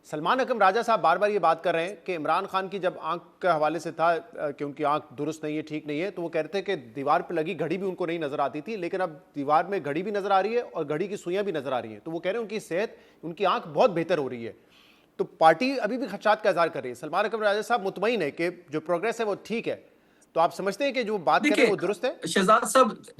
सलमान अकरम राजा साहब बार बार ये बात कर रहे हैं कि इमरान खान की जब आंख के हवाले से था कि उनकी आंख दुरुस्त नहीं है, ठीक नहीं है, तो वो कहते थे कि दीवार पे लगी घड़ी भी उनको नहीं नजर आती थी, लेकिन अब दीवार में घड़ी भी नजर आ रही है और घड़ी की सुइयां भी नजर आ रही हैं। तो वो कह रहे हैं उनकी सेहत, उनकी आंख बहुत बेहतर हो रही है। तो पार्टी अभी भी खदशात का इजहार कर रही है। सलमान अकरम राजा साहब मुतमईन है कि जो प्रोग्रेस है वो ठीक है। तो आप समझते हैं कि जो बात कर रहे हैं देखिए, वो दुरुस्त है? जी।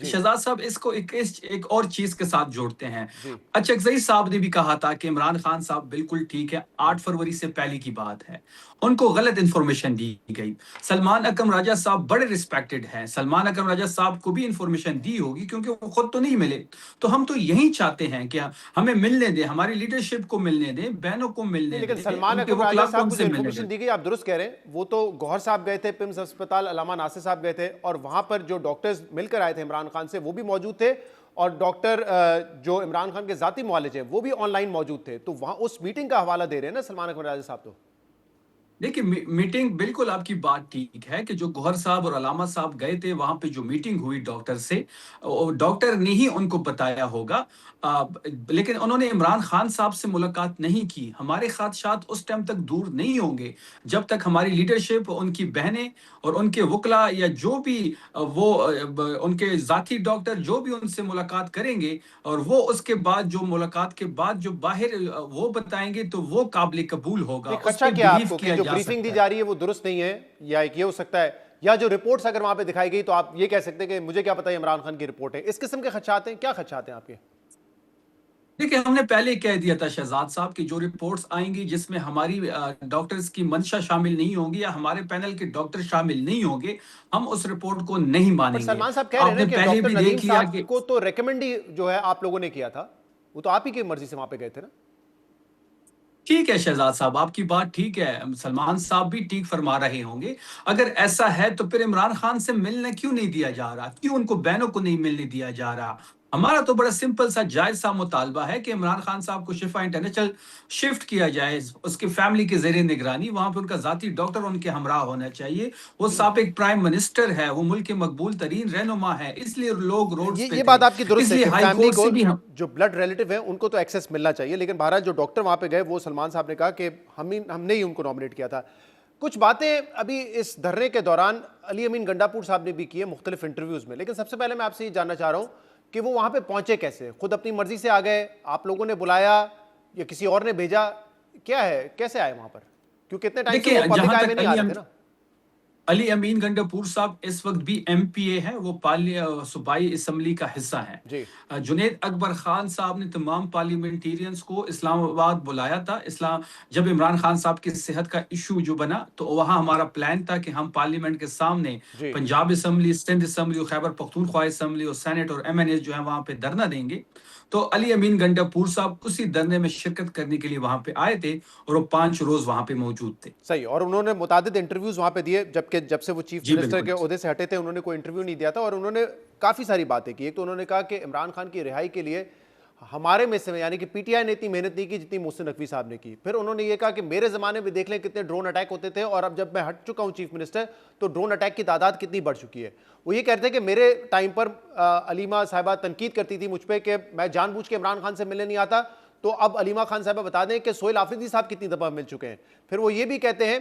शहजाद साहब इसको एक और चीज के साथ जोड़ते हैं। जी। अचकजई साहब ने भी कहा था कि इमरान खान साहब बिल्कुल ठीक है, 8 फरवरी से पहले की बात है। उनको गलत इंफॉर्मेशन दी गई। सलमान अकरम राजा साहब बड़े रिस्पेक्टेड हैं। सलमान अकरम राजा साहब को भी इंफॉर्मेशन दी होगी, क्योंकि वो खुद तो नहीं मिले। तो हम तो यही चाहते हैं कि हमें मिलने दें, हमारी लीडरशिप को मिलने दें, बहनों को नहीं, मिलने लेकिन दें, सलमान उनके अकरम राजा वकला को साहब को जो हमसे मिलने इन्फॉर्मेशन दें। दी गई, आप दुरुस्त कह रहे हैं, वो तो गौहर साहब गए थे पिम्स अस्पताल, अलामा नासिर साहब गए थे और वहां पर जो डॉक्टर्स मिलकर आए थे इमरान खान से वो भी मौजूद थे, और डॉक्टर जो इमरान खान के जाती मुआलिज हैं वो भी ऑनलाइन मौजूद थे। तो वहां उस मीटिंग का हवाला दे रहे हैं ना सलमान अकरम राजा साहब। तो देखिए, मीटिंग बिल्कुल आपकी बात ठीक है कि जो गौहर साहब और अलामा साहब गए थे, वहां पे जो मीटिंग हुई डॉक्टर से, डॉक्टर ने ही उनको बताया होगा। लेकिन उन्होंने इमरान खान साहब से मुलाकात नहीं की। हमारे खादशात उस टाइम तक दूर नहीं होंगे जब तक हमारी लीडरशिप, उनकी बहनें और उनके वकला या जो भी उनके जाती डॉक्टर जो भी उनसे मुलाकात करेंगे, और वो उसके बाद जो मुलाकात के बाद जो बाहर वो बताएंगे, तो वो काबिल कबूल होगा, नहीं, उस खदशा पर क्या है बिलीव आपको कि किया जो जा ब्रीफिंग दी सकता है। जा रही है वो दुरुस्त नहीं है, या एक ये हो सकता है, या जो रिपोर्ट्स अगर वहां पे दिखाई गई तो आप ये कह सकते हैं कि मुझे क्या पता है इमरान खान की रिपोर्ट है? इस किस्म के खदशात हैं, क्या खदशात हैं आपके? देखिए, हमने पहले ही कह दिया था शहजाद साहब की जो रिपोर्ट्स आएंगी जिसमें हमारी डॉक्टर्स की मंशा शामिल नहीं होगी या हमारे पैनल के डॉक्टर शामिल नहीं होंगे, हम उस रिपोर्ट को नहीं पर मानेंगे। सलमान साहब कह रहे हैं ना आपने कि पहले डॉक्टर भी नदीम देख लिया साहब कि को तो रेकमेंड ही जो है आप लोगों ने किया था, वो तो आप ही की मर्जी से वहां पे गए थे ना? ठीक है शहजाद साहब, आपकी बात ठीक है, सलमान साहब भी ठीक फरमा रहे होंगे। अगर ऐसा है तो फिर इमरान खान से मिलने क्यों नहीं दिया जा रहा, क्यों उनको बहनों को नहीं मिलने दिया जा रहा? हमारा तो बड़ा सिंपल सा जायज सा मुतालबा है कि इमरान खान साहब को शिफा इंटरनेशनल शिफ्ट किया जाए, उसकी फैमिली के जेर निगरानी, वहां पर उनका जाती डॉक्टर उनके हमरा होना चाहिए। वो साबिक प्राइम मिनिस्टर है, वो मुल्क के मकबूल तरीन रहनुमा है, इसलिए लोग रोड्स ये पे ये थे। बात आपकी दुरुस्त है इसलिए कि हाई फैमिली कोर्ट को, से भी हम जो ब्लड रिलेटिव है उनको तो एक्सेस मिलना चाहिए, लेकिन बहरहाल जो डॉक्टर वहां पे गए वो सलमान साहब ने कहा कि हमने ही उनको नॉमिनेट किया था। कुछ बातें अभी इस धरने के दौरान अली अमीन गंडापुर साहब ने भी की है मुख्तलिफ इंटरव्यूज में, लेकिन सबसे पहले मैं आपसे ये जानना चाह रहा हूं कि वो वहां पे पहुंचे कैसे? खुद अपनी मर्जी से आ गए, आप लोगों ने बुलाया, या किसी और ने भेजा? क्या है, कैसे आए वहां पर? क्योंकि इतने टाइम से वो देखिए, पब्लिक जहां आए में तक नहीं आ रहे थे ना। अली अमीन गंडापुर साहब इस वक्त भी एमपीए हैं, वो सूबाई असम्बली का हिस्सा हैं। जी। जुनेद अकबर खान साहब ने तमाम पार्लियामेंटेरियंस को इस्लामाबाद बुलाया था। इस्लाम जब इमरान खान साहब की सेहत का इशू जो बना, तो वहां हमारा प्लान था कि हम पार्लियामेंट के सामने जी। पंजाब असम्बली, सिंध असम्बली और खैबर पख्तूनख्वा असम्बली और सेनेट और एमएनए जो है वहां पे धरना देंगे। तो अली अमीन गंडापुर साहब उसी धरने में शिरकत करने के लिए वहां पे आए थे, और वो 5 रोज वहां पे मौजूद थे। सही, और उन्होंने मुतादिद इंटरव्यूज वहां पे दिए, जबकि जब से वो चीफ जी मिनिस्टर के बिल्कुल। ओहदे से हटे थे उन्होंने कोई इंटरव्यू नहीं दिया था, और उन्होंने काफी सारी बातें की। एक तो उन्होंने कहा कि इमरान खान की रिहाई के लिए हमारे में से, यानी कि पीटीआई ने इतनी मेहनत नहीं की जितनी मोहसिन नकवी साहब ने की। फिर उन्होंने ये कहा कि मेरे जमाने में देख लें कितने ड्रोन अटैक होते थे, और अब जब मैं हट चुका हूं चीफ मिनिस्टर तो ड्रोन अटैक की तादाद कितनी बढ़ चुकी है। वो ये कहते हैं कि मेरे टाइम पर अलीमा साहिबा तनकीद करती थी मुझ पर कि मैं जानबूझ के इमरान खान से मिलने नहीं आता, तो अब अलीमा खान साहबा बता दें कि सोहेल आफरीदी साहब कितनी दफा मिल चुके हैं। फिर वो ये भी कहते हैं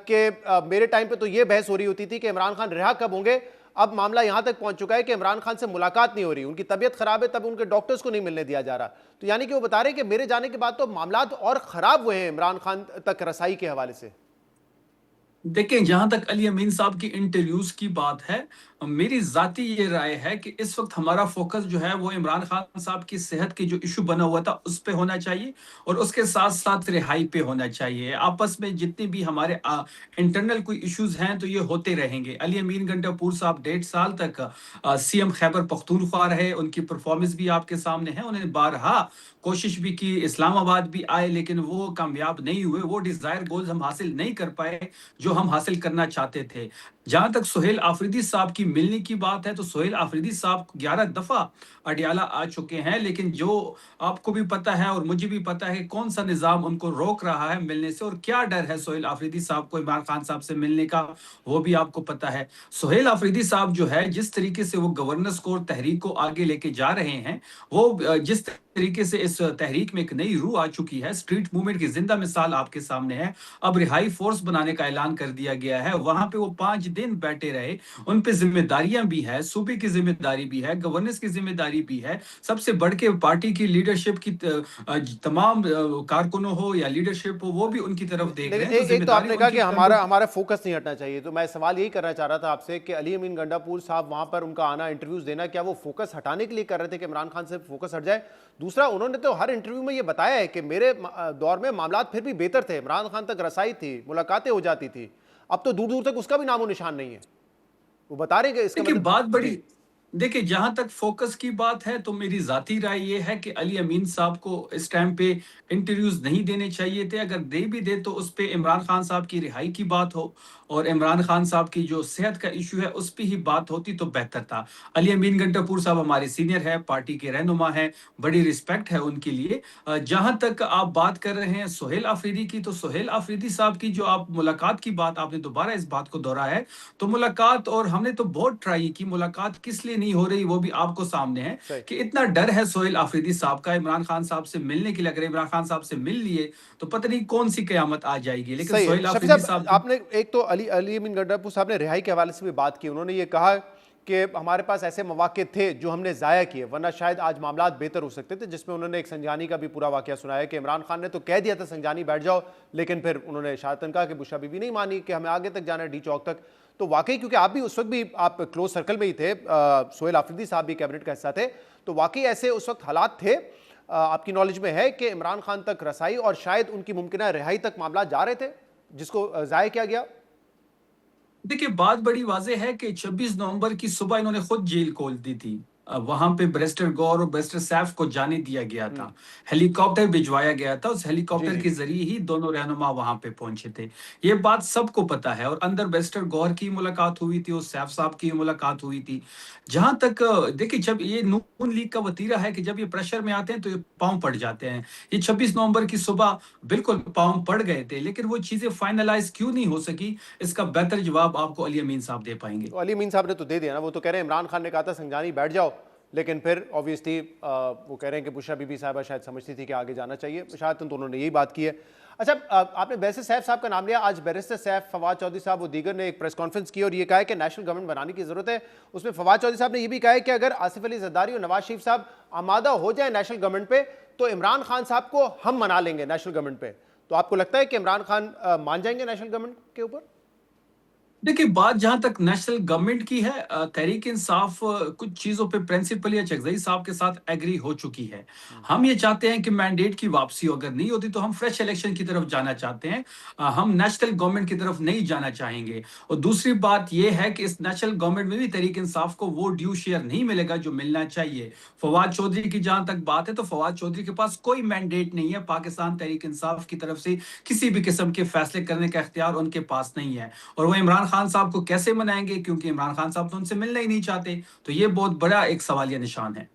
कि मेरे टाइम पे तो ये बहस हो रही होती थी कि इमरान खान रिहा कब होंगे, अब मामला यहां तक पहुंच चुका है कि इमरान खान से मुलाकात नहीं हो रही, उनकी तबीयत खराब है तब उनके डॉक्टर्स को नहीं मिलने दिया जा रहा। तो यानी कि वो बता रहे हैं कि मेरे जाने के बाद तो मामला और खराब हुए हैं इमरान खान तक रसाई के हवाले से। देखिए, जहां तक अली अमीन साहब की इंटरव्यूज की बात है, मेरी जाती ये राय है कि इस वक्त हमारा फोकस जो है वो इमरान खान साहब की सेहत की जो इशू बना हुआ था उस पे होना चाहिए, और उसके साथ साथ रिहाई पे होना चाहिए। आपस में जितने भी हमारे इंटरनल कोई इश्यूज हैं तो ये होते रहेंगे। अली अमीन गंडापुर साहब 1.5 साल तक सीएम खैबर पख्तूनख्वा रहे, उनकी परफॉर्मेंस भी आपके सामने है। उन्होंने बारहा कोशिश भी की, इस्लामाबाद भी आए, लेकिन वो कामयाब नहीं हुए, वो डिजायर गोल्स हम हासिल नहीं कर पाए जो जो हम हासिल करना चाहते थे। जहां तक सुहेल आफरीदी साहब की मिलने की बात है, तो सुहेल आफरीदी साहब 11 दफा अडियाला आ चुके हैं, लेकिन जो आपको भी पता है और मुझे भी पता है कि कौन सा निजाम उनको रोक रहा है मिलने से, और क्या डर है सुहेल आफरीदी साहब को इमरान खान साहब से मिलने का, वो भी आपको पता है। सुहेल आफरीदी साहब जो है, जिस तरीके से वो गवर्नेंस को और तहरीक को आगे लेके जा रहे हैं, वो जिस तरीके से इस तहरीक में एक नई रूह आ चुकी है, स्ट्रीट मूवमेंट की जिंदा मिसाल आपके सामने है। अब रिहाई फोर्स बनाने का ऐलान कर दिया गया है, वहां पे वो 5 दिन बैठे रहे, उन पे जिम्मेदारियां भी है, सूबे की जिम्मेदारी भी है, गवर्नेंस की जिम्मेदारी भी है, सबसे बढ़ के पार्टी की लीडरशिप की तमाम कारकुनों हो या लीडरशिप हो, वो भी उनकी तरफ देख रहे लेकिन हैं, तो एक तो जिम्मेदारी आपने कहा उनकी कि कंधों हमारा हमारा फोकस नहीं हटना चाहिए, तो मैं सवाल यही करना चाह रहा था आपसे कि अली अमीन गंडापुर साहब वहां पर उनका आना, इंटरव्यूज देना, क्या वो फोकस हटाने के लिए कर रहे थे कि इमरान खान से फोकस हट जाए? दूसरा, उन्होंने तो हर इंटरव्यू में ये बताया है कि मेरे दौर में मामला फिर भी बेहतर थे, इमरान खान तक रसाई थी, मुलाकातें हो जाती थी। अब तो दूर दूर तक उसका भी नामो निशान नहीं है। वो बता रहे हैं कि इसका देखिए, मतलब बात जी। बड़ी देखिए, जहां तक फोकस की बात है, तो मेरी जाती राय ये है कि अली अमीन साहब को इस टाइम पे इंटरव्यूज नहीं देने चाहिए थे। अगर दे भी दे, तो उस पे इमरान खान साहब की रिहाई की बात हो और इमरान खान साहब की जो सेहत का इशू है उस पे ही बात होती तो बेहतर था। अली अमीन गंडापुर साहब हमारे सीनियर है, पार्टी के रहनुमा है, बड़ी रिस्पेक्ट है उनके लिए। जहां तक आप बात कर रहे हैं सुहेल आफरीदी की, तो सुहेल आफरीदी साहब की जो आप मुलाकात की बात, आपने दोबारा इस बात को दोहराया है, तो मुलाकात, और हमने तो बहुत ट्राई की, मुलाकात किस लिए नहीं हो रही वो भी आपको सामने है, सही। कि इतना डर है सोहेल आफरीदी साहब का इमरान खान साहब से मिलने के लिए। अगर इमरान खान साहब से मिल लिए तो पता नहीं कौन सी कयामत आ जाएगी, लेकिन सही है सोहेल शफी आफरीदी साहब, साहब की आपने एक तो अली अली अमीन गंडापुर साहब ने रिहाई के हवाले से भी बात की। उन्होंने ये कहा कि हमारे पास ऐसे मौके थे जो हमने ज़ाया किए, वरना शायद आज मामला बेहतर हो सकते थे, जिसमें उन्होंने एक संजानी का भी पूरा वाकया सुनाया कि इमरान खान ने तो कह दिया था संजानी बैठ जाओ, लेकिन फिर उन्होंने शायतन कहा कि बुशरा बीबी नहीं मानी कि हमें आगे तक जाना है, डी चौक तक। तो वाकई क्योंकि आप भी उस वक्त भी आप क्लोज सर्कल में ही थे, सोहेल आफरीदी साहब भी कैबिनेट का हिस्सा थे, तो वाकई ऐसे उस वक्त हालात थे, आपकी नॉलेज में है कि इमरान खान तक रसाई और शायद उनकी मुमकिन रिहाई तक मामला जा रहे थे, जिसको ज़ाया किया गया? देखिए, बात बड़ी वाज़ेह है कि 26 नवंबर की सुबह इन्होंने खुद जेल खोल दी थी। वहाँ पे बैरिस्टर गौर और बैरिस्टर सैफ को जाने दिया गया था। हेलीकॉप्टर भिजवाया गया था, उस जी हेलीकॉप्टर जी। के ज़रिए ही दोनों रहनुमा वहाँ पे पहुँचे थे। ये बात सबको पता है, और अंदर बैरिस्टर गौर की मुलाकात हुई थी और सैफ साहब की मुलाकात हुई थी। जहाँ तक देखिए, जब ये नून लीग का वतीरा है कि जब ये प्रेशर में आते हैं तो ये पाँव पड़ जाते हैं। ये 26 नवंबर की सुबह बिल्कुल पाँव पड़ गए थे, लेकिन वो चीज़ें फाइनलाइज़ क्यों नहीं हो सकी, इसका बेहतर जवाब आपको अली अमीन साहब दे पाएँगे। तो अली मीन साहब ने तो दे दिया ना, वो तो कह रहे हैं इमरान खान ने कहा था संजानी बैठ जाओ, लेकिन फिर ऑब्वियसली वो कह रहे हैं कि बुशरा बीबी साहबा शायद समझती थी कि आगे जाना चाहिए, शायद तो उन्होंने यही बात की है। अच्छा, आपने बैरिस्टर सैफ साहब का नाम लिया। आज बैरिस्टर सैफ, फवाद चौधरी साहब, वो दीगर ने एक प्रेस कॉन्फ्रेंस की और ये कहा है कि नेशनल गवर्नमेंट बनाने की जरूरत है। उसमें फवाद चौधरी साहब ने ये भी कहा है कि अगर आसिफ अली जरदारी और नवाज शरीफ साहब आमादा हो जाए नेशनल गवर्नमेंट पे, तो इमरान खान साहब को हम मना लेंगे नेशनल गवर्नमेंट पे। तो आपको लगता है कि इमरान खान मान जाएंगे नेशनल गवर्नमेंट के ऊपर? देखिए, बात जहां तक नेशनल गवर्नमेंट की है, तहरीक इंसाफ कुछ चीजों पे प्रिंसिपल या चकजई साहब के साथ एग्री हो चुकी है। हम ये चाहते हैं कि मैंडेट की वापसी हो, अगर नहीं होती तो हम फ्रेश इलेक्शन की तरफ जाना चाहते हैं। हम नेशनल गवर्नमेंट की तरफ नहीं जाना चाहेंगे। और दूसरी बात यह है कि इस नेशनल गवर्नमेंट में भी तहरीक इंसाफ को वो ड्यू शेयर नहीं मिलेगा जो मिलना चाहिए। फवाद चौधरी की जहां तक बात है, तो फवाद चौधरी के पास कोई मैंडेट नहीं है पाकिस्तान तहरीक इंसाफ की तरफ से, किसी भी किस्म के फैसले करने का इख्तियार उनके पास नहीं है। और वो इमरान खान साहब को कैसे मनाएंगे, क्योंकि इमरान खान साहब तो उनसे मिलना ही नहीं चाहते। तो ये बहुत बड़ा एक सवालिया निशान है।